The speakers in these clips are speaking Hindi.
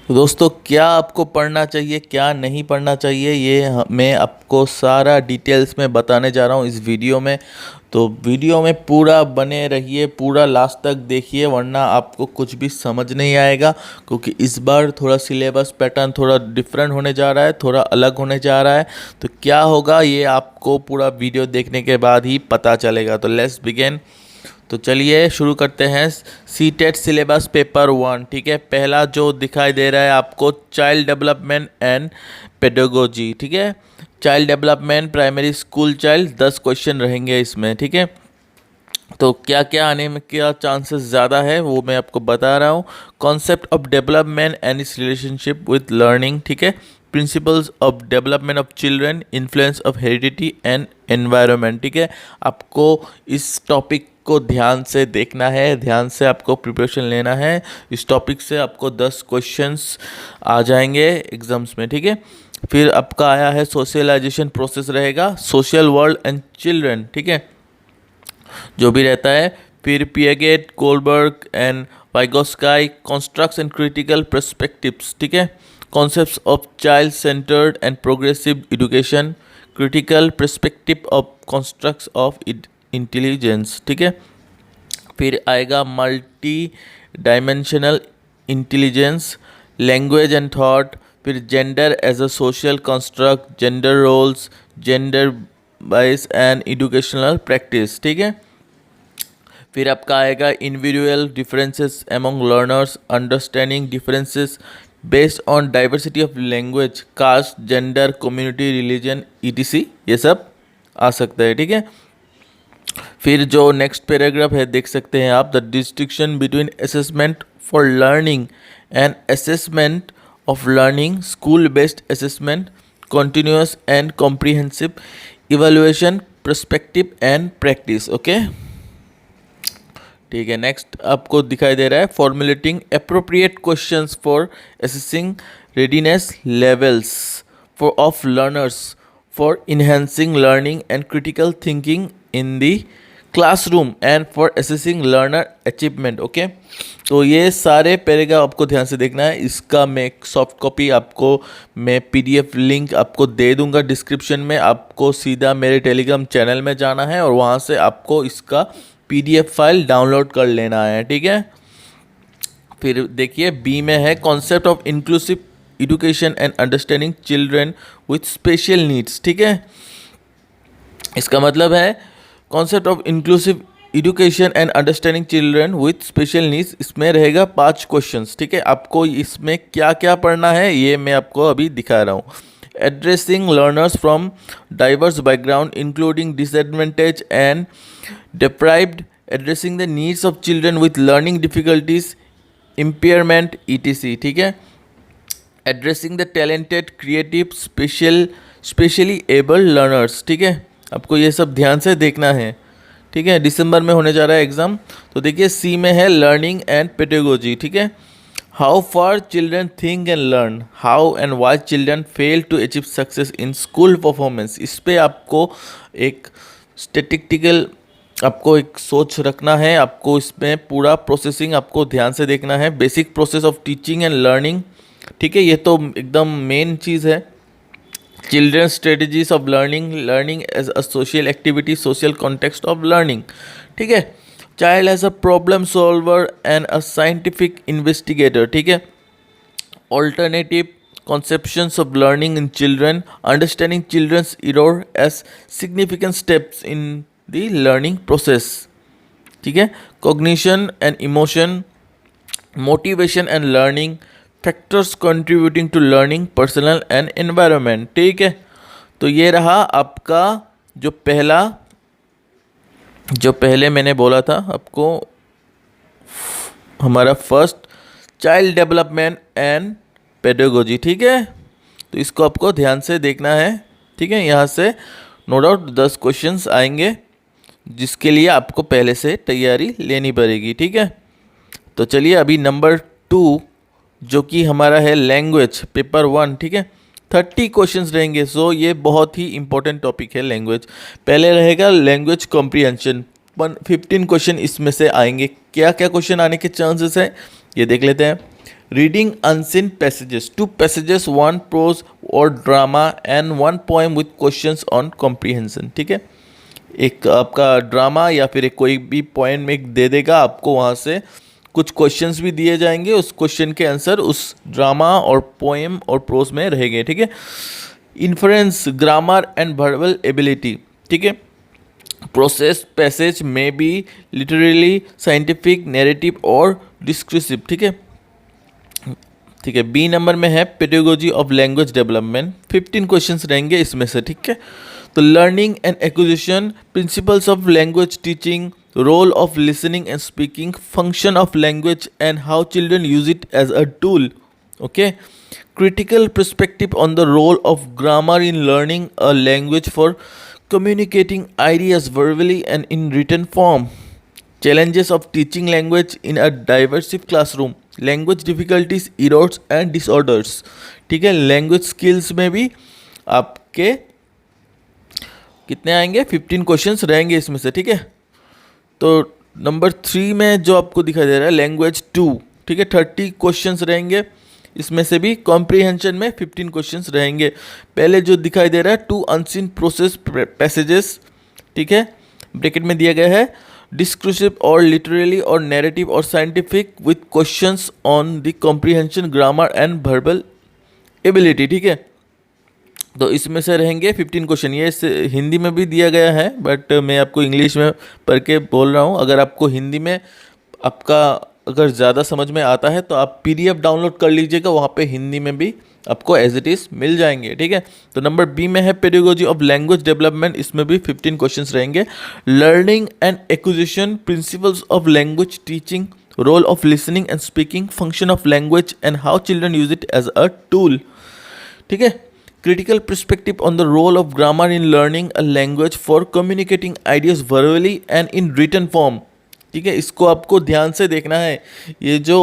तो दोस्तों, क्या आपको पढ़ना चाहिए क्या नहीं पढ़ना चाहिए, मैं आपको सारा डिटेल्स में बताने जा रहा हूँ इस वीडियो में। तो वीडियो में पूरा बने रहिए, पूरा लास्ट तक देखिए, वरना आपको कुछ भी समझ नहीं आएगा। क्योंकि इस बार थोड़ा सिलेबस पैटर्न थोड़ा डिफरेंट होने जा रहा है, थोड़ा अलग होने जा रहा है। तो क्या होगा ये आपको पूरा वीडियो देखने के बाद ही पता चलेगा। तो लेट्स बिगिन। तो चलिए शुरू करते हैं। C TET syllabus paper 1। ठीक है, पहला जो दिखाई दे रहा है आपको, चाइल्ड डेवलपमेंट एंड पेडागोजी। ठीक है, child development primary school child, 10 question रहेंगे इसमें। ठीक है, तो क्या क्या आने में क्या चांसेस ज़्यादा है वो मैं आपको बता रहा हूँ। Concept of development and its relationship with learning. ठीक है, principles of development of children, influence of heredity and environment. ठीक है, आपको इस टॉपिक को ध्यान से देखना है, ध्यान से आपको प्रिपरेशन लेना है। इस टॉपिक से आपको 10 क्वेश्चंस आ जाएंगे एग्जाम्स में। ठीक है, फिर आपका आया है सोशलाइजेशन प्रोसेस रहेगा, सोशल वर्ल्ड एंड चिल्ड्रन। ठीक है, जो भी रहता है। फिर Piaget, Kohlberg and Vygotsky, constructs and critical perspectives. ठीक है, concepts of child centred and progressive education, critical perspective of constructs of intelligence. ठीक है, फिर आएगा multi dimensional intelligence, language and thought. फिर gender as a social construct, gender roles, gender bias and educational practice. ठीक है, फिर आपका आएगा individual differences among learners, understanding differences based on diversity of language, caste, gender, community, religion, etc, ये सब आ सकता है। ठीक है, फिर जो नेक्स्ट पैराग्राफ है देख सकते हैं आप, the distinction between assessment for learning and assessment of learning, school based assessment, continuous and comprehensive evaluation, perspective and practice। Okay, ठीक है। नेक्स्ट आपको दिखाई दे रहा है formulating appropriate questions for assessing readiness levels for of learners for enhancing learning and critical thinking in the classroom and for assessing learner achievement. Okay, तो ये सारे पैराग्राफ आपको ध्यान से देखना है। इसका मैं एक सॉफ्ट कॉपी आपको मैं पीडीएफ लिंक आपको दे दूंगा डिस्क्रिप्शन में। आपको सीधा मेरे टेलीग्राम चैनल में जाना है और वहाँ से आपको इसका पीडीएफ फाइल डाउनलोड कर लेना है। ठीक है, फिर देखिए बी में है concept of inclusive education and understanding children with special needs. ठीक है, इसका मतलब है concept of inclusive education and understanding children with special needs. इसमें रहेगा 5 क्वेश्चंस। ठीक है, आपको इसमें क्या क्या पढ़ना है ये मैं आपको अभी दिखा रहा हूँ। Addressing learners from diverse background including disadvantage and deprived, addressing the needs of children with learning difficulties, impairment, etc। ठीक है, addressing the talented, creative, specially able learners। ठीक है, आपको ये सब ध्यान से देखना है। ठीक है, दिसंबर में होने जा रहा है एग्जाम। तो देखिए सी में है लर्निंग एंड पेडागोजी। ठीक है, how far children think and learn, how and why children fail to achieve success in school performance. इस पर आपको एक स्टैटिस्टिकल आपको एक सोच रखना है। आपको इसमें पूरा प्रोसेसिंग आपको ध्यान से देखना है। Basic process of teaching and learning. ठीक है, ये तो एकदम मेन चीज़ है। Children strategies of learning, learning as a social activity, social context of learning. ठीक है, child as a problem solver and a scientific investigator. ठीक है, alternative conceptions of learning in children, understanding children's error as significant steps in the learning process। ठीक है, cognition and emotion, motivation and learning, factors contributing to learning, personal and environment। ठीक है, तो ये रहा आपका जो पहले मैंने बोला था आपको, हमारा first child development and pedagogy. ठीक है, तो इसको आपको ध्यान से देखना है। ठीक है, यहाँ से नो डाउट 10 क्वेश्चंस आएंगे जिसके लिए आपको पहले से तैयारी लेनी पड़ेगी। ठीक है, तो चलिए अभी नंबर 2 जो कि हमारा है लैंग्वेज पेपर 1। ठीक है, 30 क्वेश्चंस रहेंगे। सो ये बहुत ही इंपॉर्टेंट टॉपिक है लैंग्वेज। पहले रहेगा लैंग्वेज कॉम्प्रिहेंशन, 15 क्वेश्चन इसमें से आएंगे। क्या क्या क्वेश्चन आने के चांसेस हैं ये देख लेते हैं। Reading unseen passages, 2 passages, 1 prose और drama and 1 poem with questions on comprehension. ठीक है, एक आपका ड्रामा या फिर एक कोई भी पोएम एक दे देगा आपको, वहाँ से कुछ क्वेश्चंस भी दिए जाएंगे, उस क्वेश्चन के आंसर उस ड्रामा और पोएम और प्रोज में रहेंगे। ठीक है, inference, grammar and verbal ability. ठीक है, प्रोसेस पैसेज में बी लिटरली, साइंटिफिक, नैरेटिव और डिस्क्रिप्टिव। ठीक है, ठीक है। बी नंबर में है pedagogy of language development, 15 questions रहेंगे इसमें से। ठीक है, तो learning and acquisition, principles of language teaching, role of listening and speaking, function of language and how children use it as a tool. Okay, critical perspective on the role of grammar in learning a language for communicating ideas verbally and in written form, challenges of teaching language in a diverse classroom, language difficulties, errors and disorders। ठीक है, लैंग्वेज स्किल्स में भी आपके कितने आएंगे, 15 क्वेश्चंस रहेंगे इसमें से। ठीक है, तो नंबर 3 में जो आपको दिखाई दे रहा है लैंग्वेज 2, ठीक है, 30 क्वेश्चंस रहेंगे इसमें से भी। कॉम्प्रिहेंशन में 15 क्वेश्चंस रहेंगे। पहले जो दिखाई दे रहा है 2 अनसीन प्रोसेस पैसेजेस, ठीक है, ब्रैकेट में दिया गया है, डिस्क्रिप्टिव और लिटरेली और नैरेटिव और scientific with questions on the comprehension, grammar and verbal ability. ठीक है, तो इसमें से रहेंगे 15 क्वेश्चन। ये हिंदी में भी दिया गया है, बट मैं आपको इंग्लिश में पढ़ के बोल रहा हूँ। अगर आपको हिंदी में आपका अगर ज़्यादा समझ में आता है तो आप PDF डाउनलोड कर लीजिएगा, वहाँ पे हिंदी में भी आपको एज इट इज़ मिल जाएंगे। ठीक है, तो नंबर बी में है पेडागोजी ऑफ लैंग्वेज डेवलपमेंट, इसमें भी 15 क्वेश्चंस रहेंगे। Learning and acquisition, principles of language teaching, role of listening and speaking, function of language and how children use it as a tool. ठीक है, critical perspective on the role of grammar in learning a language for communicating ideas verbally and in written form। ठीक है, इसको आपको ध्यान से देखना है। ये जो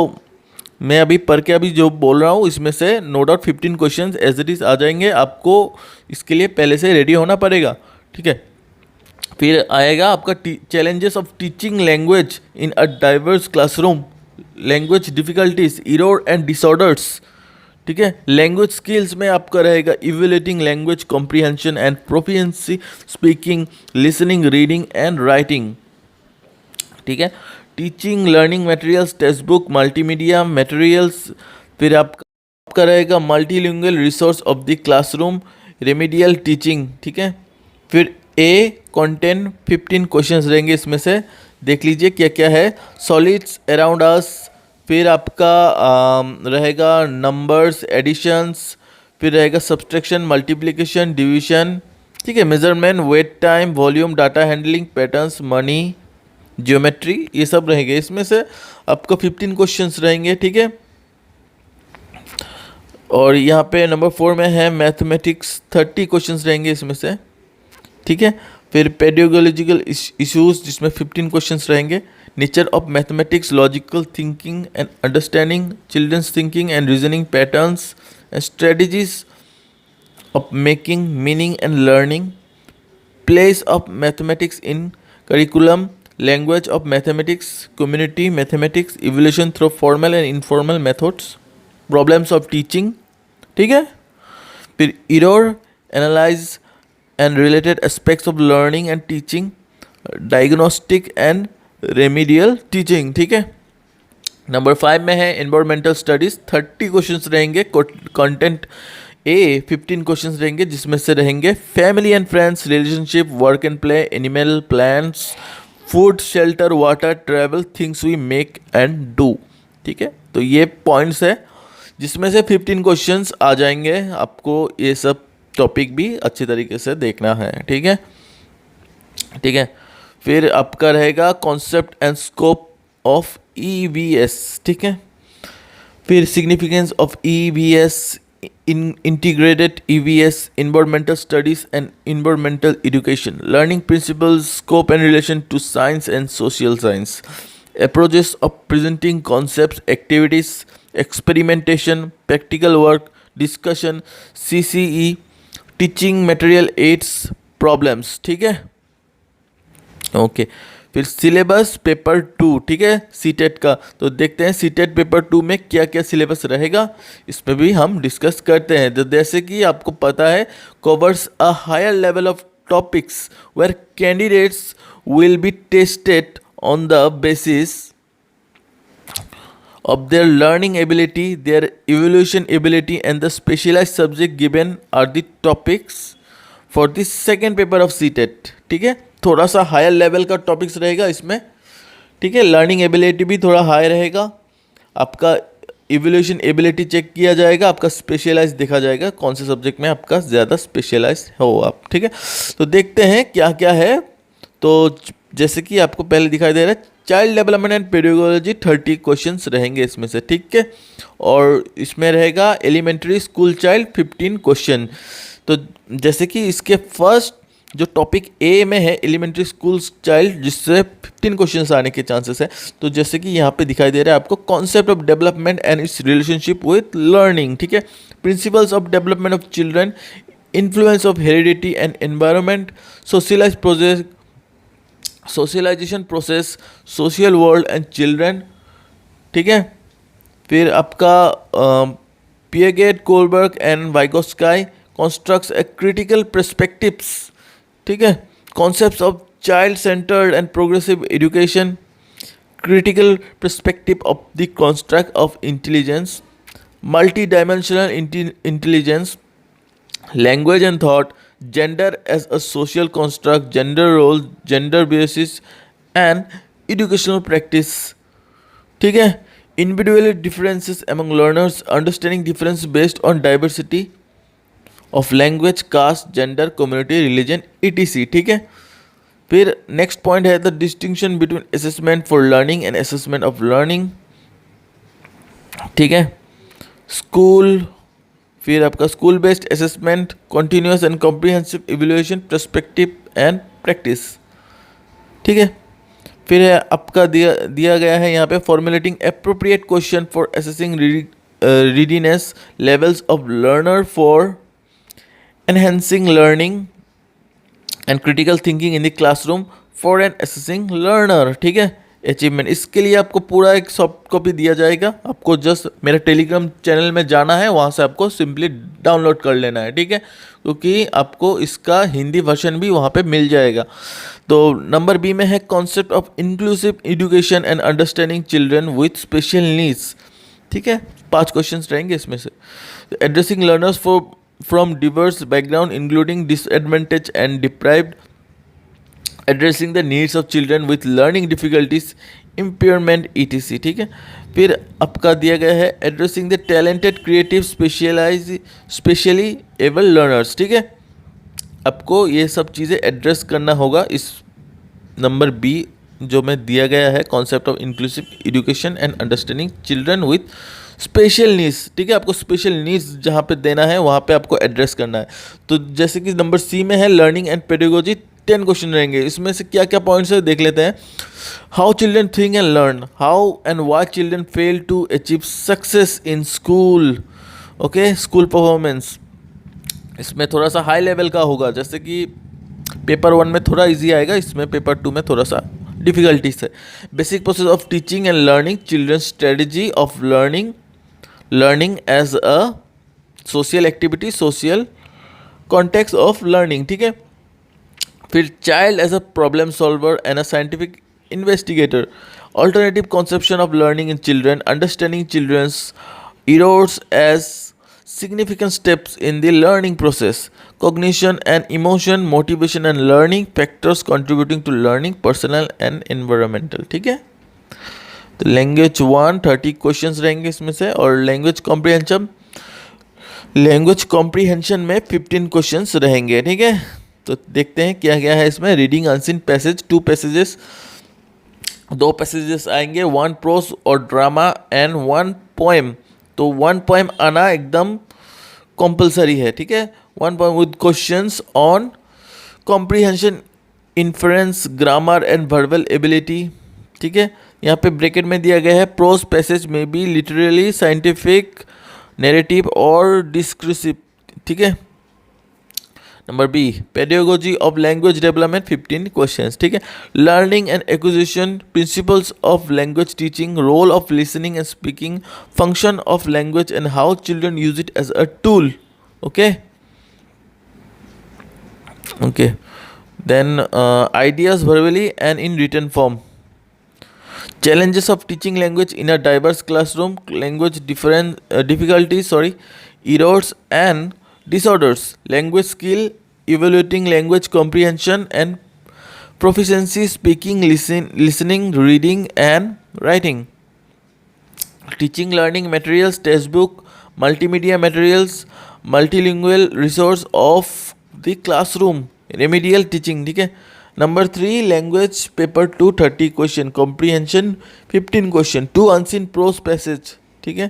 मैं अभी पढ़ के अभी जो बोल रहा हूँ इसमें से no doubt 15 questions as it is आ जाएंगे, आपको इसके लिए पहले से रेडी होना पड़ेगा। ठीक है, फिर आएगा आपका challenges of teaching language in a diverse classroom, language difficulties, error and disorders. ठीक है, लैंग्वेज स्किल्स में आपका रहेगा evaluating language comprehension and proficiency, speaking, listening, reading and writing. ठीक है, teaching learning materials, text book, multimedia materials. फिर आपका रहेगा multilingual resource of the classroom, remedial teaching. ठीक है, फिर ए कंटेंट 15 क्वेश्चंस रहेंगे इसमें से, देख लीजिए क्या क्या है। सॉलिड्स अराउंड अस, फिर आपका रहेगा नंबर्स, एडिशंस, फिर रहेगा सब्सट्रैक्शन, मल्टीप्लिकेशन, डिवीजन। ठीक है, measurement, weight time, volume, data handling, patterns, money, geometry, ये सब रहेंगे इसमें से। आपको 15 क्वेश्चंस रहेंगे। ठीक है, और यहाँ पे नंबर 4 में है मैथमेटिक्स, 30 क्वेश्चंस रहेंगे इसमें से। ठीक है, फिर पेडागोजिकल इश्यूज जिसमें 15 क्वेश्चंस रहेंगे। Nature of mathematics, logical thinking and understanding children's thinking and reasoning patterns and strategies of making meaning and learning, place of mathematics in curriculum, language of mathematics, community mathematics, evolution through formal and informal methods, problems of teaching. ठीक है, फिर error analyse and related aspects of learning and teaching, diagnostic and remedial teaching। ठीक है, नंबर 5 में है environmental studies, 30 क्वेश्चंस रहेंगे। कंटेंट ए 15 क्वेश्चंस रहेंगे जिसमें से रहेंगे family and friends, relationship, work and play, animal, plants, food, shelter, water, travel, things we make and do. ठीक है, तो ये पॉइंट्स है जिसमें से 15 क्वेश्चंस आ जाएंगे। आपको ये सब टॉपिक भी अच्छी तरीके से देखना है। ठीक है, ठीक है, फिर आपका रहेगा concept and scope of EVS। ठीक है, फिर significance of EVS, integrated EVS, environmental studies and environmental education, learning principles, scope and relation to science and social science, approaches of presenting concepts, activities, experimentation, practical work, discussion, CCE, teaching material aids, problems. ठीक है, ओके, फिर सिलेबस पेपर 2, ठीक है, सीटेट का। तो देखते हैं सीटेट पेपर 2 में क्या क्या सिलेबस रहेगा, इसमें भी हम डिस्कस करते हैं। तो जैसे कि आपको पता है, covers a higher level of topics where candidates will be tested on the basis of their learning ability, their evaluation ability, and the specialized subject given are the topics for the second paper of CTET, ठीक है। थोड़ा सा हायर लेवल का टॉपिक्स रहेगा इसमें, ठीक है। लर्निंग एबिलिटी भी थोड़ा हाई रहेगा, आपका इवोल्यूशन एबिलिटी चेक किया जाएगा, आपका स्पेशलाइज देखा जाएगा कौन से सब्जेक्ट में आपका ज़्यादा स्पेशलाइज हो आप, ठीक है। तो देखते हैं क्या क्या है। तो जैसे कि आपको पहले दिखाई दे रहा है, child development and pedagogy 30 questions रहेंगे इसमें से, ठीक है। और इसमें रहेगा एलिमेंट्री स्कूल चाइल्ड 15 क्वेश्चन। तो जैसे कि इसके फर्स्ट जो टॉपिक ए में है एलिमेंट्री स्कूल चाइल्ड, जिससे 15 क्वेश्चंस आने के चांसेस है। तो जैसे कि यहाँ पे दिखाई दे रहा है आपको, concept of development and its relationship with learning, ठीक है। Principles of development of children, influence of heredity and environment, socialisation process, social world and children, ठीक है। फिर आपका Piaget, Kohlberg and Vygotsky constructs a critical perspectives, ठीक है। Concepts of child centred and progressive education, critical perspective of the construct of intelligence, multi dimensional intelligence, language and thought, gender as a social construct, gender roles, gender basis and educational practice, ठीक है। individual differences among learners, understanding difference based on diversity of language, caste, gender, community, religion, etc, ठीक है। फिर नेक्स्ट पॉइंट है the distinction between assessment for learning and assessment of learning, ठीक है। स्कूल, फिर आपका school based assessment, continuous and comprehensive evaluation, perspective and practice, ठीक है। फिर है आपका दिया गया है यहाँ पे formulating appropriate question for assessing readiness levels of learner for enhancing learning and critical thinking in the classroom for an assessing learner, ठीक है। अचीवमेंट, इसके लिए आपको पूरा एक सॉफ्ट कॉपी दिया जाएगा, आपको जस्ट मेरा टेलीग्राम चैनल में जाना है, वहाँ से आपको सिंपली डाउनलोड कर लेना है, ठीक है, क्योंकि आपको इसका हिंदी वर्जन भी वहाँ पे मिल जाएगा। तो नंबर बी में है concept of inclusive education and understanding children with special needs, ठीक है। 5 क्वेश्चन रहेंगे इसमें से। Addressing learners from Divers background including disadvantage and deprived, addressing the needs of children with learning difficulties, impairment, etc, ठीक है। फिर आपका दिया गया है addressing the talented creative specially abled learners, ठीक है। आपको ये सब चीज़ें एड्रेस करना होगा इस नंबर बी जो में दिया गया है, concept of inclusive education and understanding children with special needs, ठीक है। आपको स्पेशल नीड्स जहाँ पे देना है वहाँ पे आपको एड्रेस करना है। तो जैसे कि नंबर सी में है लर्निंग एंड पेडागोजी, 10 क्वेश्चन रहेंगे। इसमें से क्या क्या पॉइंट्स है देख लेते हैं। How children think and learn, how and why children fail to achieve success in school, okay, school performance. इसमें थोड़ा सा हाई लेवल का होगा, जैसे कि पेपर 1 में थोड़ा इजी आएगा, इसमें पेपर 2 में थोड़ा सा डिफिकल्टीज है। Basic process of teaching and learning, children strategy of learning as a social activity, social context of learning, ठीक है। फिर child as a problem solver and a scientific investigator, alternative conception of learning in children, understanding children's errors as significant steps in the learning process, cognition and emotion, motivation and learning factors contributing to learning, personal and environmental, ठीक है। तो लैंग्वेज 1 30 क्वेश्चंस रहेंगे इसमें से, और लैंग्वेज कॉम्प्रीहेंशन में 15 क्वेश्चंस रहेंगे, ठीक है। तो देखते हैं क्या क्या है इसमें। Reading unseen passage, 2 passages, 2 passages आएंगे, 1 प्रोज और ड्रामा एंड 1 पोएम। तो 1 पोएम आना एकदम कंपलसरी है, ठीक है। 1 poem with questions on comprehension, inference, grammar and verbal ability, ठीक है। यहाँ पे ब्रैकेट में दिया गया है प्रोज पैसेज में बी लिटरेली, साइंटिफिक, नैरेटिव और डिस्क्रिप्टिव, ठीक है। Number B, pedagogy of language development 15 questions, ठीक है। Learning and acquisition, principles of language teaching, role of listening and speaking, function of language and how children use it as a tool. Okay okay, then ideas verbally and in written form. Challenges of teaching language in a diverse classroom, language difficulties, errors and disorders, language skill, evaluating language comprehension and proficiency, speaking, listening, reading and writing. Teaching learning materials, textbook, multimedia materials, multilingual resource of the classroom, remedial teaching, ठीक है। Number 3, language paper 2 30 question, comprehension 15 question, 2 unseen prose passage, ठीक है।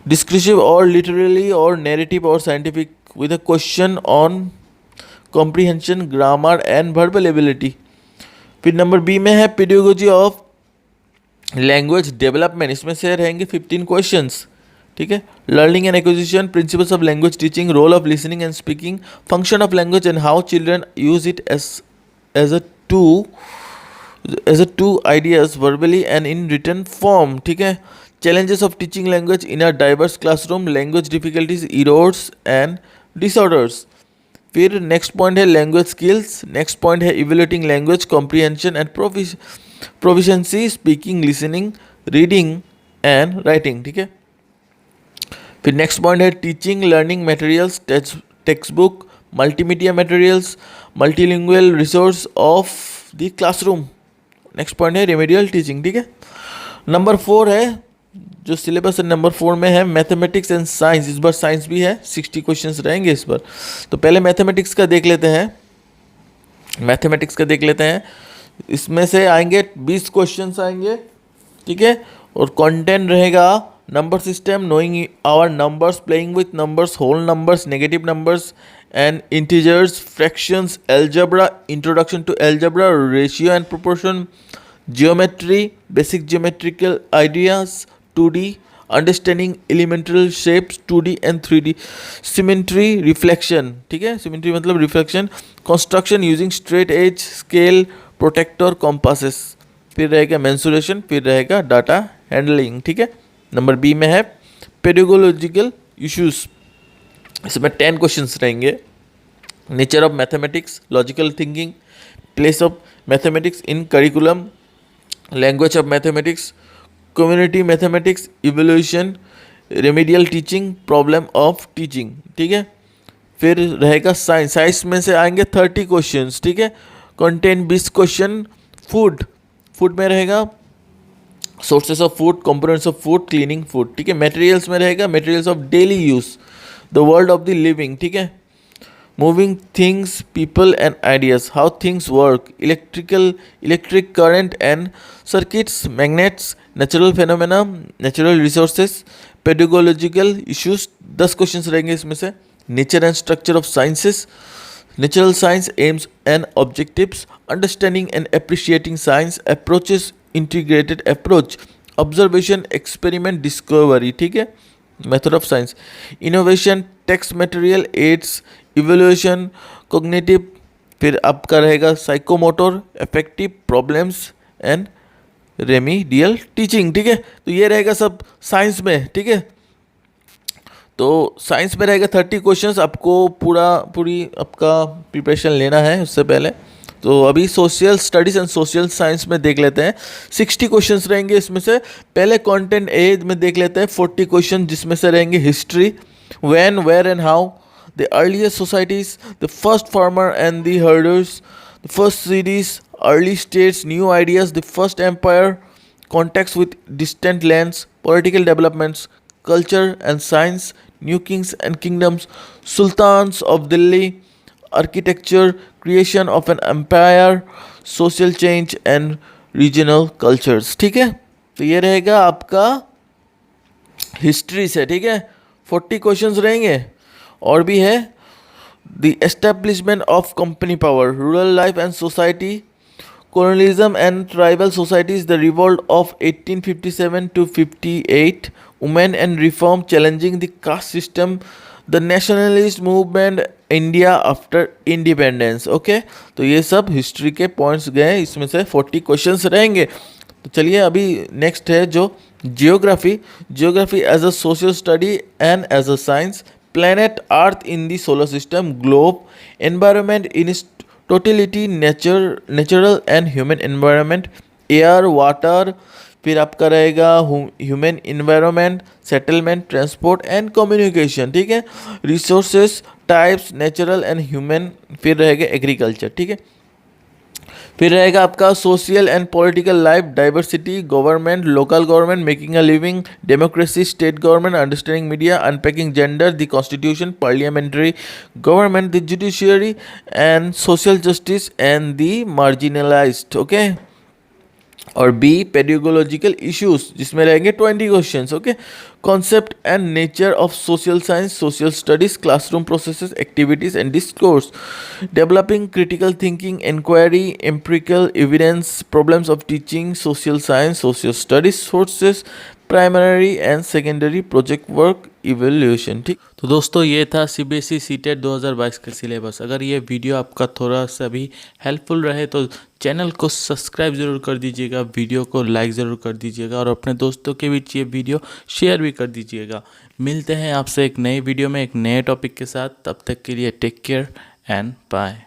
डिस्क्रिप्टिव और लिटरेली और नैरेटिव और scientific with a question on comprehension, grammar and verbal ability. फिर नंबर बी में है पेडागोजी ऑफ लैंग्वेज डेवलपमेंट, इसमें से रहेंगे 15 क्वेश्चंस, ठीक है। Learning and acquisition, principles of language teaching, role of listening and speaking, function of language and how children use it as a to ideas verbally and in written form, ठीक है। Challenges of teaching language in a diverse classroom, language difficulties, errors and disorders. फिर नेक्स्ट पॉइंट है लैंग्वेज स्किल्स, नेक्स्ट पॉइंट है evaluating language comprehension and proficiency, speaking, listening, reading and writing, ठीक है। फिर नेक्स्ट पॉइंट है teaching learning materials, text book, multimedia materials, multilingual resource of the classroom. Next point है रेमेडियल टीचिंग, ठीक है। नंबर 4 है जो सिलेबस नंबर 4 में है मैथमेटिक्स एंड साइंस, इस बार साइंस भी है, 60 क्वेश्चंस रहेंगे इस बार। तो पहले मैथमेटिक्स का देख लेते हैं, इसमें से आएंगे 20 क्वेश्चंस आएंगे, ठीक है। और कंटेंट रहेगा number system, knowing our numbers, playing with numbers, whole numbers, negative numbers and integers, fractions, algebra, introduction to algebra, ratio and proportion, geometry, basic geometrical ideas, 2D, understanding elemental shapes, 2D and 3D, symmetry, reflection, ठीक है। symmetry मतलब reflection, construction using straight edge, scale, protractor, compasses, फिर रहेगा mensuration, फिर रहेगा data handling, ठीक है। नंबर बी में है पेडागोलॉजिकल इश्यूज, इसमें 10 क्वेश्चंस रहेंगे। Nature of mathematics, logical thinking, place of mathematics in curriculum, language of mathematics, community mathematics, evolution, remedial teaching, problem of teaching, ठीक है। फिर रहेगा साइंस, साइंस में से आएंगे 30 क्वेश्चंस, ठीक है। Content 20 question. फूड में रहेगा sources of food, components of food, cleaning food, ठीक है। मटेरियल्स में रहेगा materials of daily use, the world of the living, ठीक है। Moving things, people and ideas, how things work, electric current and circuits, magnets, natural phenomena, natural resources, पेडागोलॉजिकल issues, 10 questions रहेंगे इसमें से। Nature and structure of sciences, natural science AIIMS and objectives, understanding and appreciating science, approaches, integrated approach, observation, experiment, discovery, ठीक है। Method of science, innovation, text material, aids, evolution, cognitive, फिर आपका रहेगा psychomotor, effective, problems and remedial teaching, ठीक है। तो ये रहेगा सब साइंस में, ठीक है। तो साइंस में रहेगा 30 क्वेश्चंस, आपको पूरी आपका प्रिपरेशन लेना है उससे पहले। तो अभी social studies and social science में देख लेते हैं, 60 क्वेश्चंस रहेंगे इसमें से। पहले कंटेंट ए में देख लेते हैं 40 क्वेश्चन, जिसमें से रहेंगे history, when, where and how, the earliest societies, the first farmer and the herders, the first cities, early states, new ideas, the first empire, contacts with distant lands, political developments, culture and science, new kings and kingdoms, sultans of Delhi, architecture, creation of an empire, social change and regional cultures, ठीक है। तो ये रहेगा आपका हिस्ट्री से, ठीक है। 40 क्वेश्चंस रहेंगे। और भी है the establishment of company power, rural life and society, colonialism and tribal societies, the revolt of 1857 to 58, women and reform, challenging the caste system, the nationalist movement India after independence. Okay, तो ये सब हिस्ट्री के पॉइंट्स गए, इसमें से 40 क्वेश्चंस रहेंगे। तो चलिए अभी नेक्स्ट है जो geography. Geography as a social study and as a science, planet earth in the solar system, globe, environment in its totality, natural and human environment, air, water, फिर आपका रहेगा human environment, settlement, transport and communication, ठीक है। Resources, types, natural and human, फिर रहेगा एग्रीकल्चर, ठीक है। फिर रहेगा आपका social and political life, diversity, government, local government, making a living, democracy, state government, understanding media, unpacking gender, the constitution, parliamentary government, the judiciary and social justice and the marginalised. Okay, और बी पेडियोलॉजिकल इश्यूज, जिसमें रहेंगे 20 questions. Okay, concept and nature of social science, social studies, classroom processes, activities and discourse, developing critical thinking, inquiry, empirical evidence, problems of teaching, social science, social studies, sources, primary and secondary project work, evaluation. ठीक, तो दोस्तों ये था सीबीएसई सीटेट 2022 का सिलेबस। अगर ये वीडियो आपका थोड़ा सा भी हेल्पफुल रहे तो चैनल को सब्सक्राइब ज़रूर कर दीजिएगा, वीडियो को लाइक ज़रूर कर दीजिएगा और अपने दोस्तों के बीच ये वीडियो शेयर भी कर दीजिएगा। मिलते हैं आपसे एक नई वीडियो में एक नए टॉपिक के साथ, तब तक के लिए टेक केयर एंड बाय।